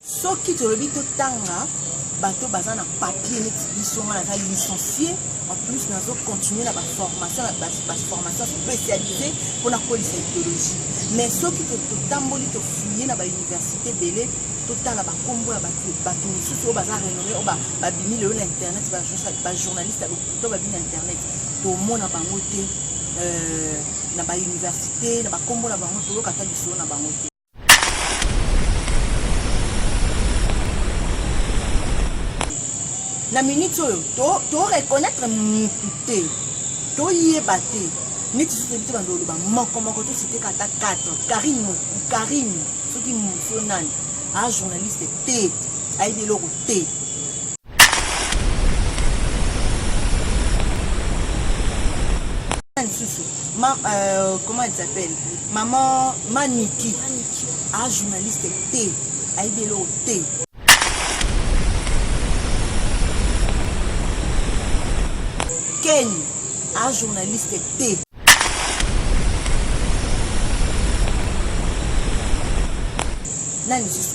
Soki tolobi to tanga bato baza na papier net bisonga na licencié en plus nazo continuer na ba formation spécialisée pour la idéologie mais soki to tamboli to fouiller na ba université belé to tanga ba kombo ya bato misusu o baza renommé o ba bimi le na internet ba journaliste to ba bina internet to mona bango te na ba université na ba kombo na bango to kata biso na bango te. Na minute to reconnaître muté to yebate ni tu te bito bandolo ba moko to cité kata 4 Karim soki musonan a journaliste T a de logo T comment elle s'appelle maman Maniki a journaliste T a de logo T. Ken, un journaliste T.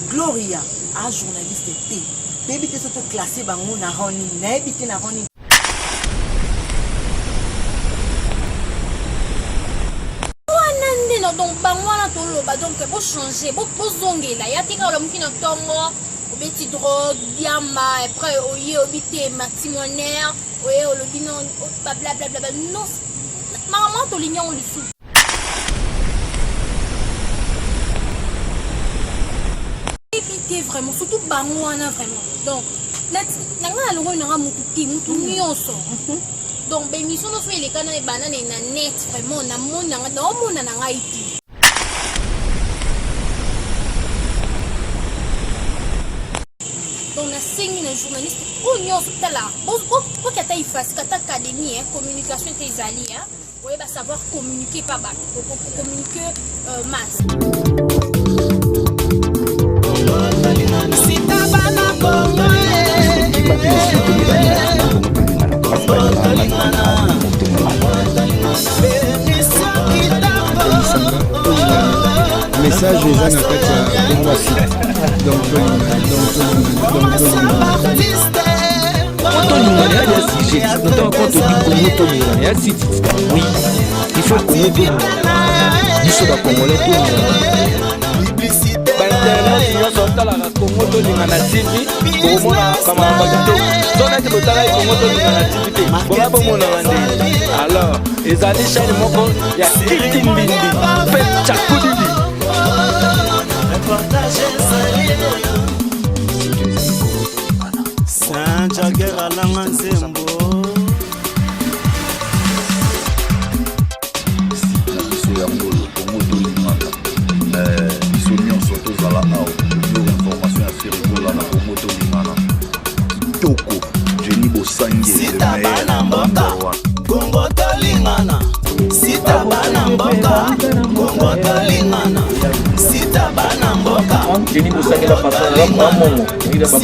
Gloria, un journaliste T. Baby, tu es classé dans mon aroni, n'habite na roni. Donc, bangwana tolo, donc, pour changer, pour zonger là, ya tika la mukina tongo, obeti drogue, diama, après oye obité matrimoniaire. Oui, le binon, blablabla. Non, maman, tu l'ignon, le sou. Évitez vraiment, surtout Bangouana vraiment. Donc, n'a pas le rôle n'a pas donc, ben, ils sont aussi les canaux et bananes et net vraiment, n'a pas été. Donc, on a signé un journaliste pour nous là. Pour que tu fasses académie, communication tes alliés, oui, bah savoir communiquer pas bas, pour communiquer masse. Message les uns donc voici oui il faut que nous soyons congolais alors les années chaîne moko ya Kirtimbindi fait Chakudidi Saint-Jagger à l'Anganzembo. Jenny Bosangela pasala maman il a pas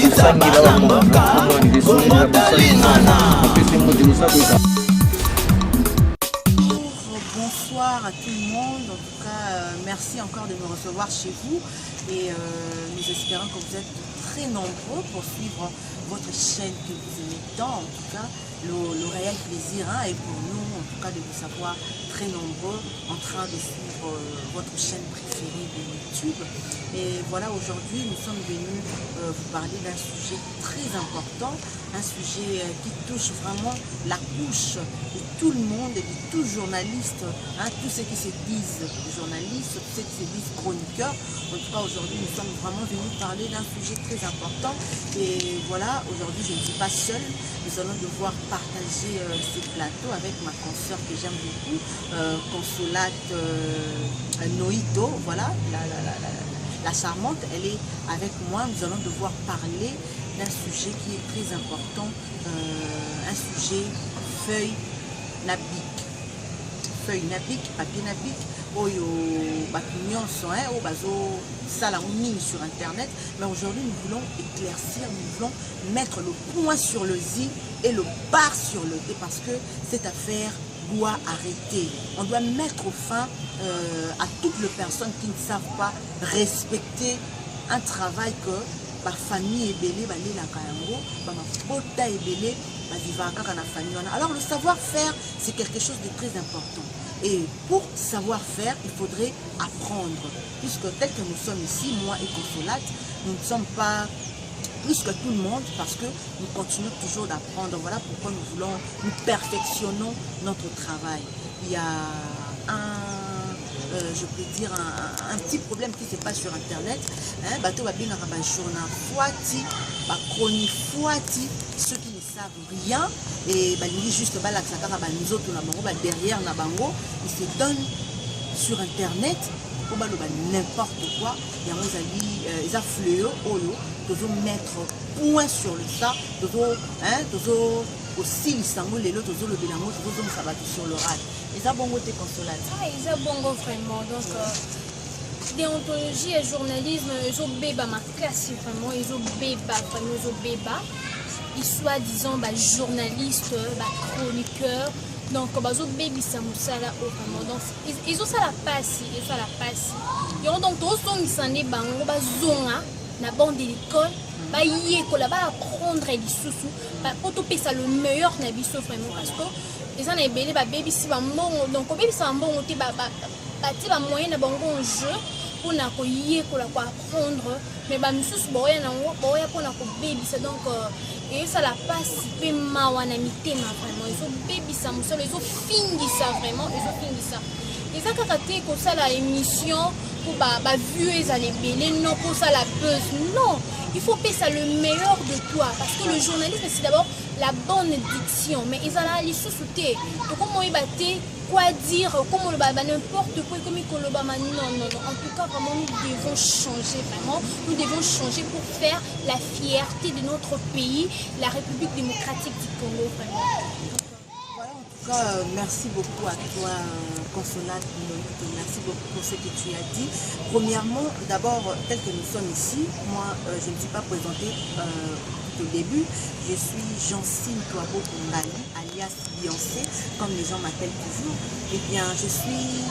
bonsoir à tout le monde. En tout cas, merci encore de nous recevoir chez vous et nous espérons que vous êtes très nombreux pour suivre votre chaîne que vous aimez tant. En tout cas, le réel plaisir et pour nous, en tout cas, de vous savoir très nombreux en train de suivre votre chaîne préférée de YouTube. Et voilà, aujourd'hui, nous sommes venus vous parler d'un sujet très important, un sujet qui touche vraiment la couche de tout le monde et de tout journaliste, tous ceux qui se disent journalistes, tous ceux qui se disent chroniqueurs. En tout cas, aujourd'hui, nous sommes vraiment venus parler d'un sujet très important. Et voilà, aujourd'hui, je ne suis pas seule. Nous allons devoir partager ce plateau avec ma consoeur que j'aime beaucoup, Consolate Noito, voilà, la charmante, elle est avec moi. Nous allons devoir parler d'un sujet qui est très important, un sujet feuille nabique, papier nabique, oyo batunions au bazo salamini sur internet. Mais aujourd'hui nous voulons éclaircir, nous voulons mettre le point sur le i et le bar sur le t, parce que cette affaire doit arrêter. On doit mettre fin à toutes les personnes qui ne savent pas respecter un travail que famille ebele balelaka yango bamabota ebele bazivaka kaka na famille wana. Alors le savoir-faire c'est quelque chose de très important, et pour savoir faire il faudrait apprendre, puisque tel que nous sommes ici, moi et Consolate, nous ne sommes pas plus que tout le monde, parce que nous continuons toujours d'apprendre. Voilà pourquoi nous perfectionnons notre travail. Il y a je peux dire un petit problème qui se passe sur internet, bateau babina ba journal foati ba chronique foati, ceux qui ne savent rien et balingi juste ba la sakara ba nzoto na bango ba derrière na bango, ils se donnent sur internet pour ba n'importe quoi. Il y a mozali ils a fléau oyo dozo mettre point sur le ça dozo aussi lisango lelo dozo le bilango dozo musabatu sur l'oral. Ils ont bon côté Consolate. Ils ont bon vraiment. Donc, déontologie et journalisme, ils ont béba ma classe vraiment. Ils ont béba, vraiment, ils ont béba. Ils soient, disons, journalistes, chroniqueurs. Donc, ils ont bébi ça, là, vraiment. Donc, ils ont ça la passe. Ils ont ça la passe. Ils ont donc, tous ils s'en est bango, zona, na bande de l'école. Apprendre les sous-sous. Pour tout ça, le meilleur n'a pas vraiment. Parce que les gens ont baby si bon, donc baby c'est un bon outil ba moyen na bango jeu pour na ko apprendre, mais ba misusu boya na boya pour na ko baby c'est donc et ça la passe pe mawana mitema vraiment ils ont baby ça musolo ils ont fini ça vraiment ils ont fini ça les akakate ko ça la émission pour ba vu les années belé non pour ça la buzz non. Il faut payer ça le meilleur de toi, parce que le journalisme c'est d'abord la bonne diction, mais ils ont la sous-souté. Donc comment ils battent, quoi dire, comment le baba n'importe quoi, comme ils le baba non. En tout cas vraiment nous devons changer vraiment, nous devons changer pour faire la fierté de notre pays, la République démocratique du Congo vraiment. Voilà, en tout cas merci beaucoup à toi Consolate, merci beaucoup pour ce que tu as dit. Premièrement, d'abord, tel que nous sommes ici, moi, je ne suis pas présentée au début. Je suis Jancine Touabo Kongali, alias Beyoncé, comme les gens m'appellent toujours. Eh bien, je suis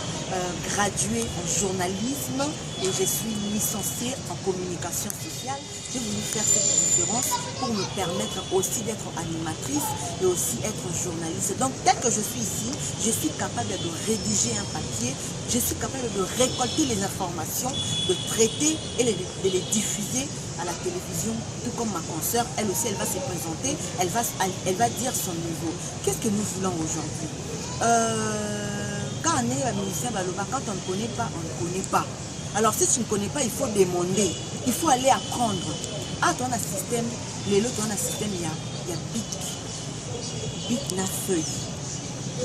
graduée en journalisme et je suis licenciée en communication sociale. J'ai voulu faire cette différence pour me permettre aussi d'être animatrice et aussi être journaliste. Donc, tel que je suis ici, je suis capable de rédiger un papier, je suis capable de récolter les informations, de traiter et de les diffuser à la télévision, tout comme ma consoeur. Elle aussi, elle va se présenter, elle va dire son niveau. Qu'est-ce que nous voulons aujourd'hui? Quand on est un musicien Baloba, quand on ne connaît pas, on ne connaît pas. Alors si tu ne connais pas, il faut demander, il faut aller apprendre. Ah, tu as un système, les autres, tu as un système, il y a Big na feuille.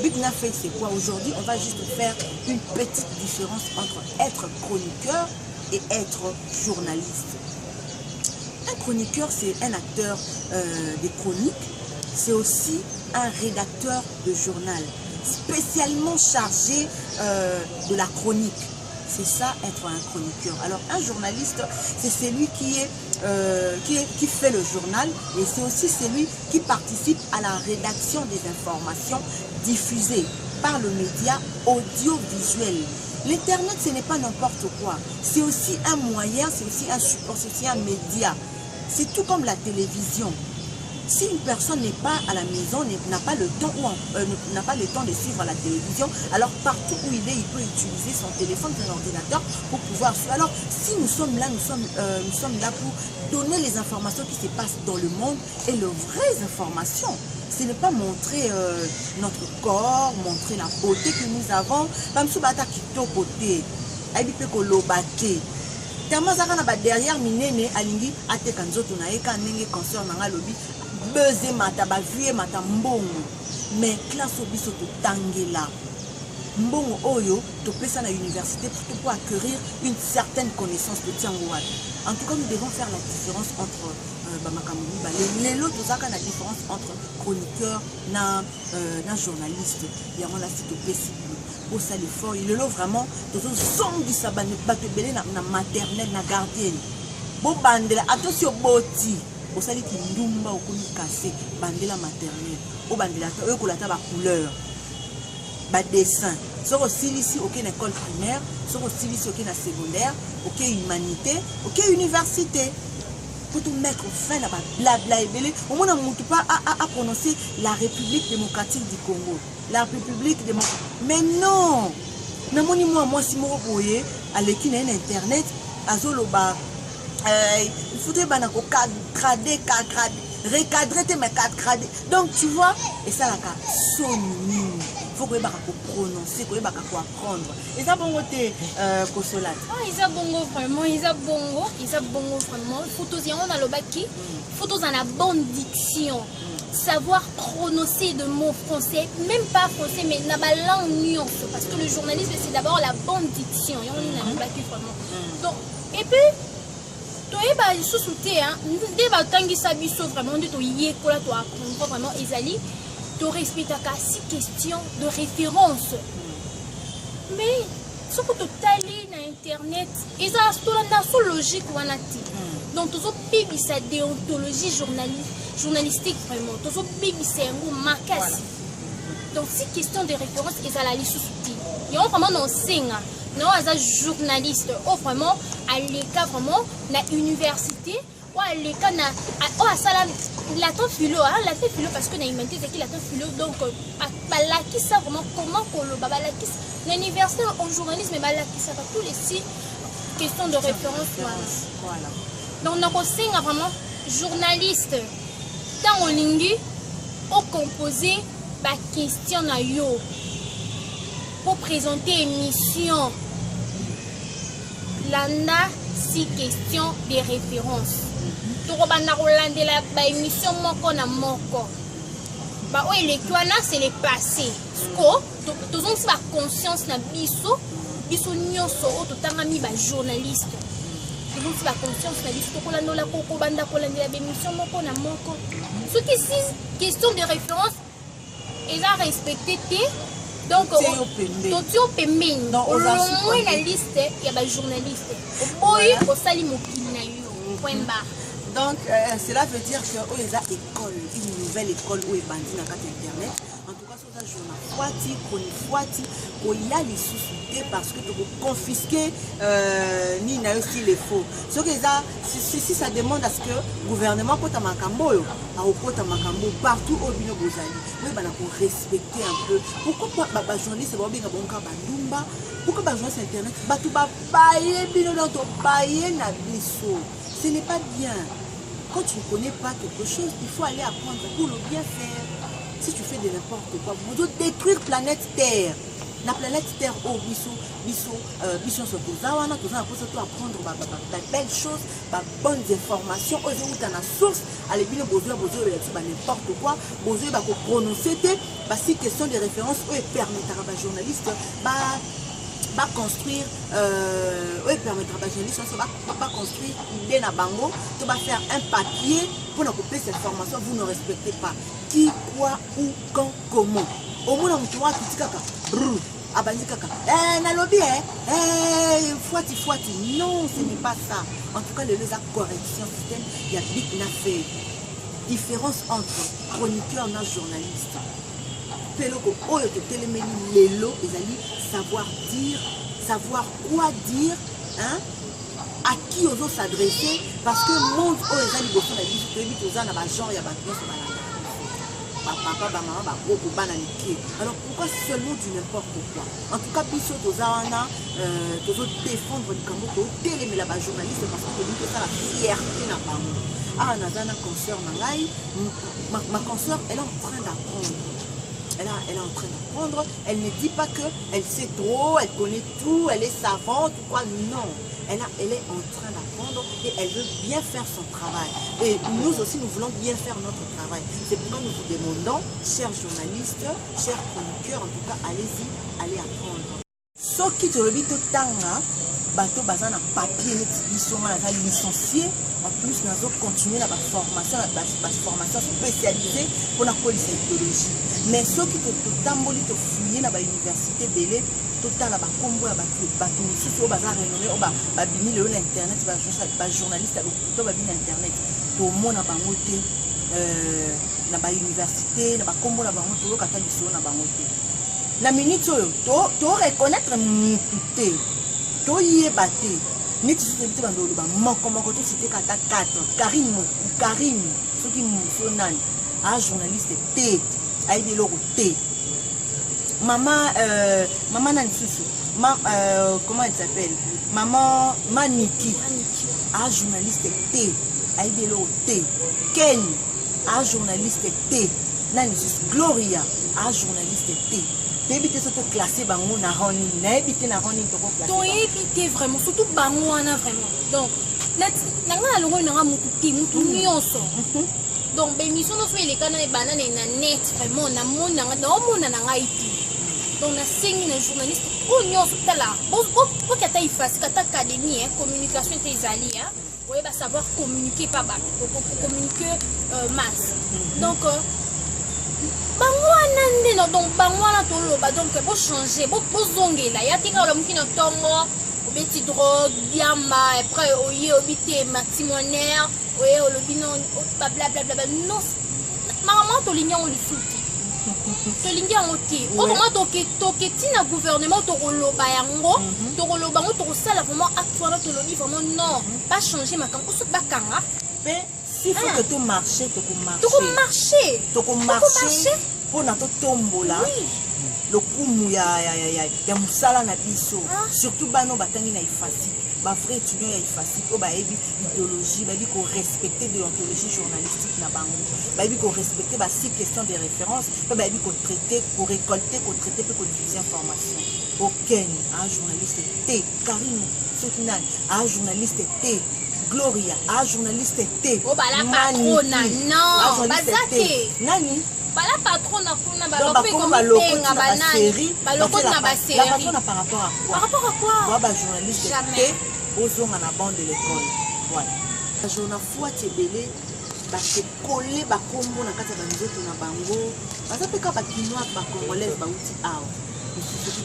Big na feuille, c'est quoi? Aujourd'hui, on va juste faire une petite différence entre être chroniqueur et être journaliste. Un chroniqueur, c'est un acteur des chroniques, c'est aussi un rédacteur de journal, spécialement chargé de la chronique. C'est ça, être un chroniqueur. Alors, un journaliste, c'est celui qui fait le journal et c'est aussi celui qui participe à la rédaction des informations diffusées par le média audiovisuel. L'Internet, ce n'est pas n'importe quoi. C'est aussi un moyen, c'est aussi un support, c'est aussi un média. C'est tout comme la télévision. Si une personne n'est pas à la maison, n'a pas le temps de suivre la télévision, alors partout où il est, il peut utiliser son téléphone, son ordinateur pour pouvoir suivre. Alors si nous sommes là, nous sommes là pour donner les informations qui se passent dans le monde et les vraies informations. Ce n'est pas montrer notre corps, montrer la beauté que nous avons. Derrière minene alingi ateka nzoto na eka ndenge concert nanga lobi beze mata ba vie mata mbongo mais classe obiso to tangela mbongo oyo to pesa na université pour acquérir une certaine connaissance de tiangouad. En tout cas, nous devons faire la différence entre les lots la différence entre chroniqueur na journaliste. Il y a là c'est possible. Pour ça l'effort, il est là vraiment de son qui s'abonne pas te belé na maternelle na gardienne. Bon bandela attention boti. Pour ça qui ndumba au komi cassé bandela maternelle. Au bandela eux ko la ta ba couleur. Ba dessin. Sur aussi ici aucune école primaire, sur aussi ici aucune secondaire, aucune humanité, aucune université. pour tout mettre fin à blabla et belé. Au moins, on ne peut pas à prononcer la République démocratique du Congo. La République démocratique. Mais non! Moi, si moi, à l'équipe internet, à Zoloba, il faudrait recadrer mes 4 cradés. Donc, tu vois, et ça, la sonne. Il faut que vous prononcer, que vous apprendre. Et ça, bon côté, Consolate. Ah, ils ont bongo vraiment, ils ont bongo vraiment. Photos, on a le baki. Photos en la bonne diction. Savoir prononcer de mots français, même pas français, mais dans la langue nuance. Parce que le journalisme, c'est d'abord la bonne diction. Et on a le baki vraiment. Donc, et puis, tu es sous-souté, hein. Dès que tu as vu vraiment, tu y es, tu apprends vraiment, Ezali. Tu respectes 6 questions de référence. Mais ce que tu as lu sur Internet, ils ont une logique. Donc, tu as sa déontologie journalistique vraiment. Tu as un marquage. Donc, 6 questions de référence, ils ont la liste sous-souté. Ils ont vraiment un signe. Non, as journaliste, vraiment, à l'écart vraiment, à l'université. Les cas la temps philo parce que na humanité c'est qui la temps philo donc là qui ça vraiment comment pour le baba là qui l'université en journalisme mais là qui ça pas tous les 6 questions de référence voilà donc on a vraiment journaliste dans en ligne au composé ba question na yo pour présenter émission landa 6 questions de référence. Tu as la émission moko na moko. Ba o elekwana c'est le passé. Sko tu as la conscience na biso nyoso o totanga mi ba journaliste. Tu as la conscience na biso ko landa la koko banda ko landa la émission moko na moko. Ce qui 6 questions de référence ils ont respecté donc tu au pembeni au moins la liste il y a ba journaliste. Boy au sali mokili na yo. Point barre. Donc, cela veut dire que il y a une nouvelle école où il y a internet. En tout cas, sur il y a les sous-soutés parce que tu peux confisquer ni aussi les faux. Si ça demande à ce que le gouvernement partout au Bino Bozali, oui, pour respecter un peu. Pourquoi les journalistes pourquoi les journalistes internet ce n'est pas bien. Quand tu ne connais pas quelque chose, il faut aller apprendre pour le bien faire. Si tu fais de n'importe quoi, vous devez détruire planète Terre. La planète Terre, oh, biso, sur tout ça, on a apprendre de belles choses, de bonnes informations. Aux où tu as la source, allez bien, n'importe quoi, besoin de prononcer, si question de référence, eux permettra aux journalistes, va construire permettra aux journalistes va construire une idée na bango, tu vas faire un papier pour nous couper cette formation, vous ne respectez pas qui, quoi, où, quand, comment. Au moins on doit tout kaka abandi kaka na lobby fouati non, ce n'est pas ça. En tout cas les correction système, il y a big na fait différence entre chroniqueur et journaliste. Peloko oyo te telemeli lelo ezali savoir dire, savoir quoi dire, hein, à qui on doit s'adresser parce que le monde oyo ezali boso na biso to ebito za na ba genre ya ba nyonso ba papa maman ba gros bananique. Alors pourquoi seulement du n'importe quoi? En tout cas biso tozana tozo défendre le Congo to telemela ba journaliste parce que nous ça la fierté na bango. Ah nazana concert na ngai ma concert elle est en train d'apprendre. Elle est en train d'apprendre, elle ne dit pas qu'elle sait trop, elle connaît tout, elle est savante ou quoi, non. Elle est en train d'apprendre et elle veut bien faire son travail. Et nous aussi, nous voulons bien faire notre travail. C'est pourquoi nous vous demandons, chers journalistes, chers chroniqueurs, en tout cas, allez-y, allez apprendre. Ce qui te le dit tout le temps, bateau bazan a papier, ils sont licenciés. En plus, nous allons continuer la formation spécialisée pour la polysectologie. Mais ceux qui te tamboli te fouiller dans l'université belé, tout le temps là combo à bateau, sous au bazar renommé, au babini le l'internet, journaliste à l'hôpital, babini internet. Tout le monde a bangoté dans l'université, dans la combo la bangoté, tout le monde a dit sur la bangoté. La minute tu reconnaître mon puté, tu y es battu. neti sosebite bandoloba moko to cité kata 4 Karim soki muso nani journaliste T aide loko T maman nani susu comment elle s'appelle maman Maniki journaliste T aide loko T Ken journaliste T nani susu Gloria journaliste T. Éviter surtout classer bango na roni na éviter na roni to ko classer. To éviter vraiment surtout bango wana vraiment. Donc nanga longo nanga mutu nyonso. Donc ben mission no fait les kana banana na net vraiment na mona nanga iti. Donc na singi na journaliste o nyonso tala. Bo kata ifasi kata académie communication tes alliés hein. Ouais ba savoir communiquer pas bas. Pour communiquer masse. Donc bangwana donc bangwana toloba donc bo changer bo zongela ya tika lo mukino tongo obeti drogue diama après oye obité matrimoniaire oye olobino bla bla bla non maman to linya on le souti to linya on ti o comment toke tina gouvernement to koloba yango to koloba ngo to sala vraiment actuellement to lobi vraiment non pas changer makambo so bakanga si faut que tu marches, tu marches pour na to tombola le kumu ya musala na biso surtout bano batangi na ifasi ba vrai étudiant ya ifasi o ba ebi idéologie ba bi ko respecter déontologie journalistique na bango ba bi ko respecter ba 6 questions de référence ba bi ko traiter ko récolter ko traiter pe ko diffuser information aucun journaliste T Karim Sokinan journaliste T Gloria, journaliste T. Oh, bah la patrona, non, bazate. Nani? Bah la patrona, kuna ba lope comme ba série. Ba lope na ba série. La patrona par rapport à quoi? Par rapport à quoi? Moi, bah journaliste T, aux hommes à la bande de l'école. Voilà. La journée fois tebele, bah c'est collé, bah combo na kata banzoto na bango. Bazate ka ba kinois, ba congolais, ba outi out.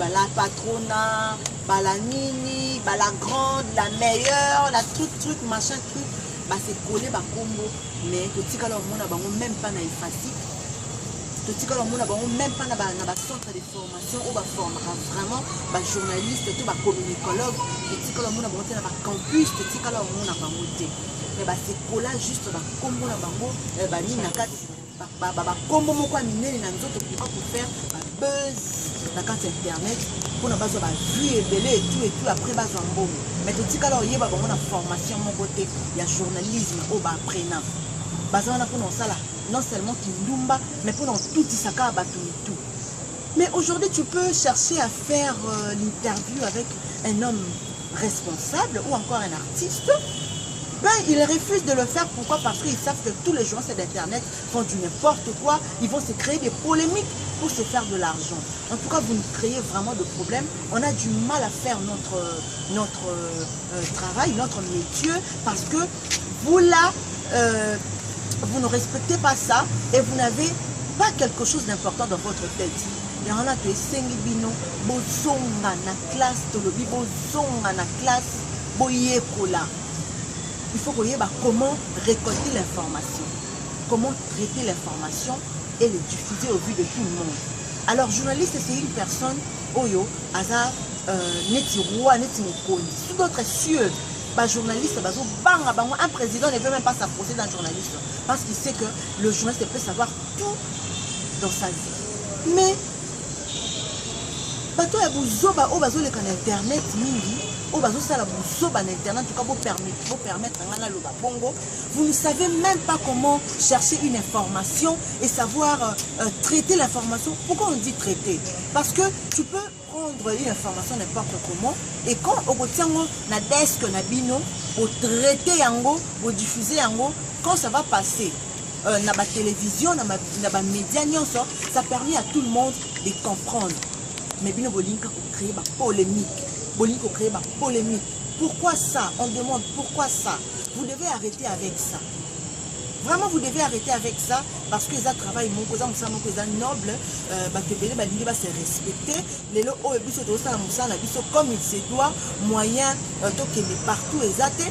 La patrona, la nini, la grande, la meilleure, la truc, machin, truc. C'est collé, combo. Mais tout ce qu'on même pas dans les faciles. Tout ce qu'on même pas dans le centre de formation où on formera vraiment journaliste, tout communicologue. Tout ce qu'on a dans le campus, tout ce qu'on a dans le mais c'est collé juste combo na bango, ni na kati. Combo moko minene na nzoto pour faire buzz. La carte internet pour ne pas avoir vu et belé et tout après bas en bon mais tout ce alors il y a une formation mon côté il y a journalisme au bas apprenant basana pour ça là non seulement Kindumba mais pour tout Isaka tout mais aujourd'hui tu peux chercher à faire l'interview avec un homme responsable ou encore un artiste. Ben, ils refusent de le faire. Pourquoi? Parce qu'ils savent que tous les journalistes d'internet font du n'importe quoi. Ils vont se créer des polémiques pour se faire de l'argent. En tout cas, vous nous créez vraiment de problèmes. On a du mal à faire notre travail, notre métier, parce que vous là, vous ne respectez pas ça et vous n'avez pas quelque chose d'important dans votre tête. Il y en a qui sont bozonga na classe, tolobi bozonga na classe, boyekola. Il faut qu'on y ait comment récolter l'information, comment traiter l'information et le diffuser au vu de tout le monde. Alors, journaliste, c'est une personne, oyo, hasard, neti roi, neti mokoni. Tout d'autres cieux, journaliste, un président ne veut même pas s'approcher d'un journaliste parce qu'il sait que le journaliste peut savoir tout dans sa vie. Mais, bato ya buzoba o bazo le kan internet mingi o bazo sala buzoba na internet en tout cas pour permettre ngana lo bongo. Vous ne savez même pas comment chercher une information et savoir traiter l'information. Pourquoi on dit traiter? Parce que tu peux prendre une information n'importe comment et quand au botiango na desk na bino au traiter yango, au diffuser yango, quand ça va passer na ba télévision na ba média nyonso, ça permet à tout le monde de comprendre. Mais bino bolinka ko créer ba polémique. Bolinka créer ba polémique. Pourquoi ça? On demande pourquoi ça? Vous devez arrêter avec ça. Vraiment, vous devez arrêter avec ça parce que ça travaille mon cousin, noble, va se respecter. Les lots comme il se doit, moyen de partout exacté.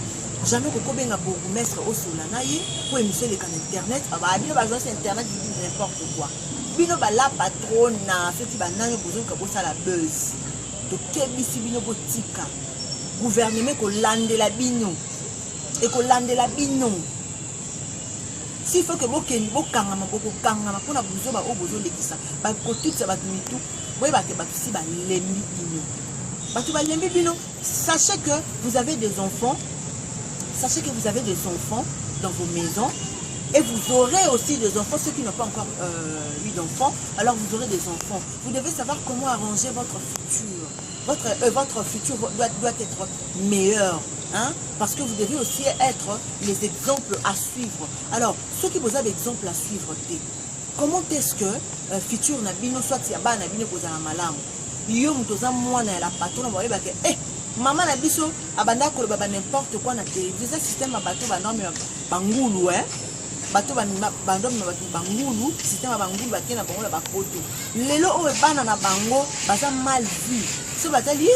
Jamais que comme un bourgmestre au Solanaï pour émisser les canaux internet, internet n'importe quoi. Bino la patrona, ceux qui banane besoin que ça la buzz. De kebisi bino botika. gouvernement kolandela bino et kolandela bino. S'il faut que vous kangama pour vous bozo lekisa ba ko tout ça ba mitu boy ba ke ba si ba lembi bino. Ba tu ba lembi bino. Sachez que vous avez des enfants. Sachez que vous avez des enfants dans vos maisons. Et vous aurez aussi des enfants, ceux qui n'ont pas encore eu d'enfants, alors vous aurez des enfants. Vous devez savoir comment arranger votre futur. Votre futur doit être meilleur. Hein? Parce que vous devez aussi être les exemples à suivre. Alors, ceux qui vous avez exemple à suivre, comment est-ce que futur n'a bino soit yaba n'a bino posé la malam? Yom toza moi na la patron va que maman na biso abanda ko baba n'importe quoi na télévision système abato ba non mais bangulu hein. Bato bandom na bangulu système bangulu bakena bango la bapoto lelo o bana na bango baza mal vu so batali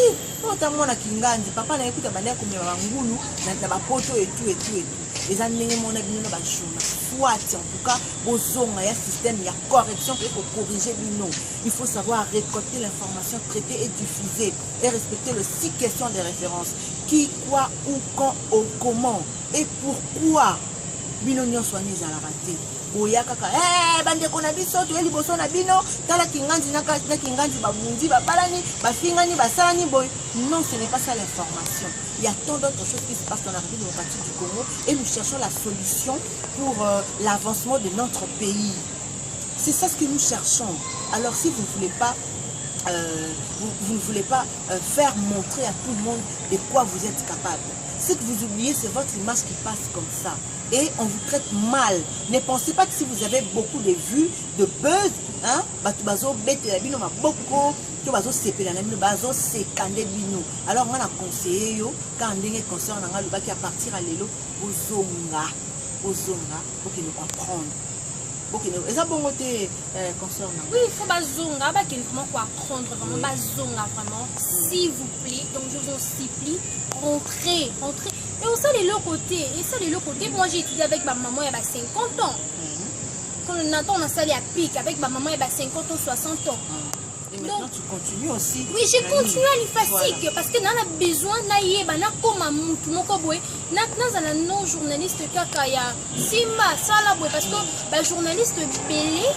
ota mona kinganzi papa na ekuta banda ko me bangulu na bapoto et tout les années mona bino na bashona soit en tout cas bozonga ya système ya correction pour corriger bino. Il faut savoir récolter l'information, traiter et diffuser et respecter le 6 questions de référence: qui, quoi, où, quand, comment et pourquoi. Bino nyonso ani za la raté boya kaka bande ko na biso to eli boso na bino tala kinganzi na kinganzi babundi babalani bafingani basalani boy. Non, ce n'est pas ça l'information. Il y a tant d'autres choses qui se passent dans la République démocratique du Congo et nous cherchons la solution pour l'avancement de notre pays. C'est ça ce que nous cherchons. Alors si vous ne voulez pas vous ne voulez pas faire montrer à tout le monde de quoi vous êtes capable, ce que vous oubliez, c'est votre image qui passe comme ça. Et on vous traite mal. Ne pensez pas que si vous avez beaucoup de vues, de buzz, hein, alors on a conseillé, quand on a conseillé, on a partir à l'élo, aux zonga, pour qu'ils nous comprennent. Oui, il faut bazonga, vraiment quoi apprendre, vraiment bazonga, vraiment, s'il vous plaît. Donc je vous en supplie, rentrez. Et aussi les l'autre côté, moi j'ai étudié avec ma maman il y a 50 ans. Quand on a salé à pic avec ma maman il y a 50 ans, 60 ans. Et maintenant donc, tu continues aussi. Oui, j'ai continué à l'IFASIC voilà. Parce que nous avons besoin de nos journalistes kakaya Simba Salabwe parce que les journalistes belé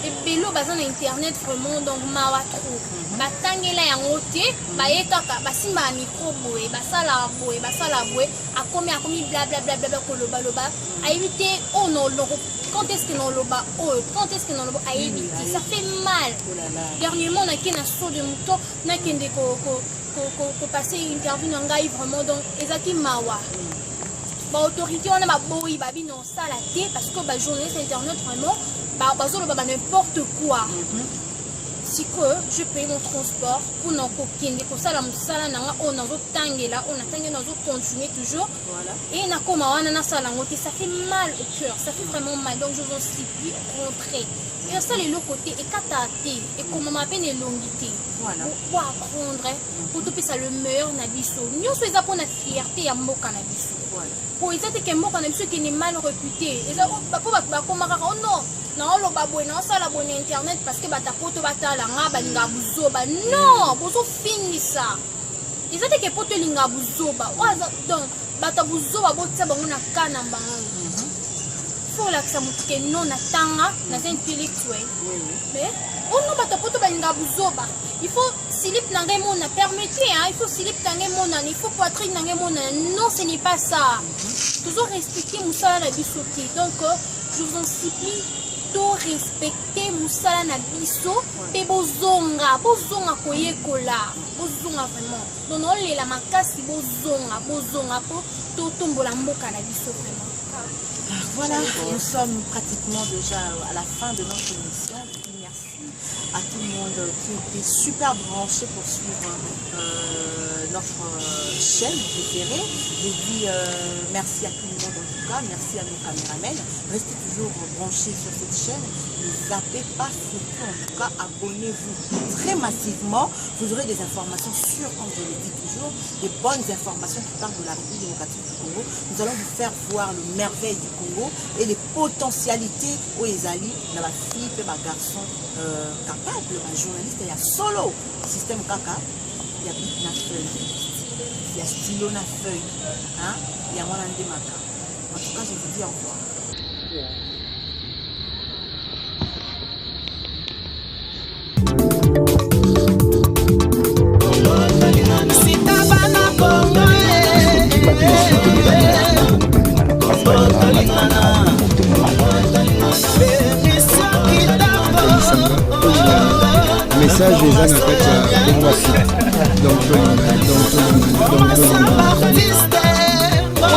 et bello bazan internet vraiment donc mawa trop. Batangela yango te baye kaka basimba micro boye basala boye akomi bla bla bla bla koloba loba a éviter oh non quand est-ce que non loba a éviter ça fait mal. Dernièrement on a qu'un assaut de mouton na kende ko passer une interview ngai vraiment donc ezaki mawa. Ba autorité on a ba boyi babi non ça la té parce que ba journaliste internet vraiment ba bazolo ba n'importe quoi. Si que je paye mon transport pour n'en coquiner pour ça la musala nanga on a tangela on a tangé dans continuer toujours voilà. Et na koma wana na sala ngote ça fait mal au cœur, ça fait vraiment mal donc je vous en supplie rentrer. Et ça les l'autre côté et kataté et comment m'appelle les longuité voilà. Pour apprendre pour tout ça le meilleur na biso nous sommes pour la fierté ya mboka na biso voilà. Pour ça que mboka na biso qui est mal réputé et ça pour ba komaka oh non non lo babwe na sala bonne internet parce que bata poto batala nga balinga buzoba non bozo finisa et ça que poto linga buzoba waza donc bata buzoba botsa bango na kana bango faut la que ça mutike non na tanga na intellectuel mais on non bata poto balinga buzoba il faut slip nangé mona permettez hein il faut slip nangé mona il faut poitrine nangé mona non ce n'est pas ça toujours respecter musala na bisoki donc je vous en supplie to respecter musala na biso pe bozonga koyekola bozonga vraiment donc on les la makasi bozonga po to tombola mboka na biso vraiment. Voilà, nous sommes pratiquement déjà à la fin de notre émission. Merci à tout le monde qui était super branché pour suivre notre chaîne préférée. Je dis merci à tout le monde en tout cas, merci à nos caméramens. Restez toujours branchés sur cette chaîne. Ne zappez pas, surtout en tout cas, abonnez-vous très massivement. Vous aurez des informations sûres, comme je le dis toujours, des bonnes informations qui parlent de la République démocratique du Congo. Nous allons vous faire voir le merveille du Congo et les potentialités où les alliés, dans la fille et les garçons capables, un journaliste, il y a solo système caca, il y a Big National. il y a stylo na feuille. Hein? Il y a mon andemaka. En tout cas, je vous dis au revoir. message eza na kati ya bongwasi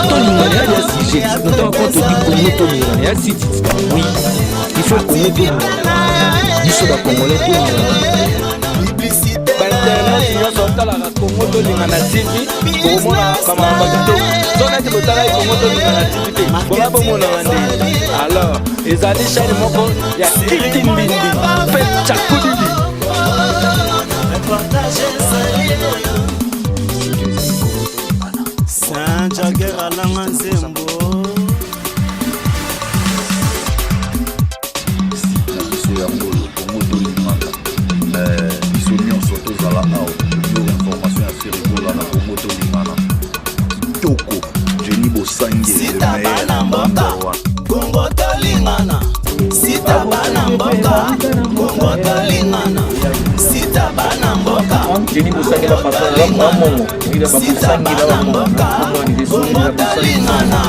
tolingana ya sujet notamment quand on dit Congo tolingana ya site oui il faut Congo tolingana biso bakongolais tolingana bainternet nyonso otalaka Congo tolingana TV komona kamamba kitoko so nati botala Congo tolingana TV te bona bomonaka nde alors ezali chaîne moko ya Kirtin Mbindi mpe Chakudidi Sanjagera langa nzembo biso yango Congo tolingana biso nyonso tozala awa yo information ya ferikola na Congo tolingana kitoko Jenny Bosange le meilleur number one Congo tolingana sita bana mboka Congo tolingana sita bana mboka Jenny Bosange la patron la maman il a pas Bosange la maman Congo tolingana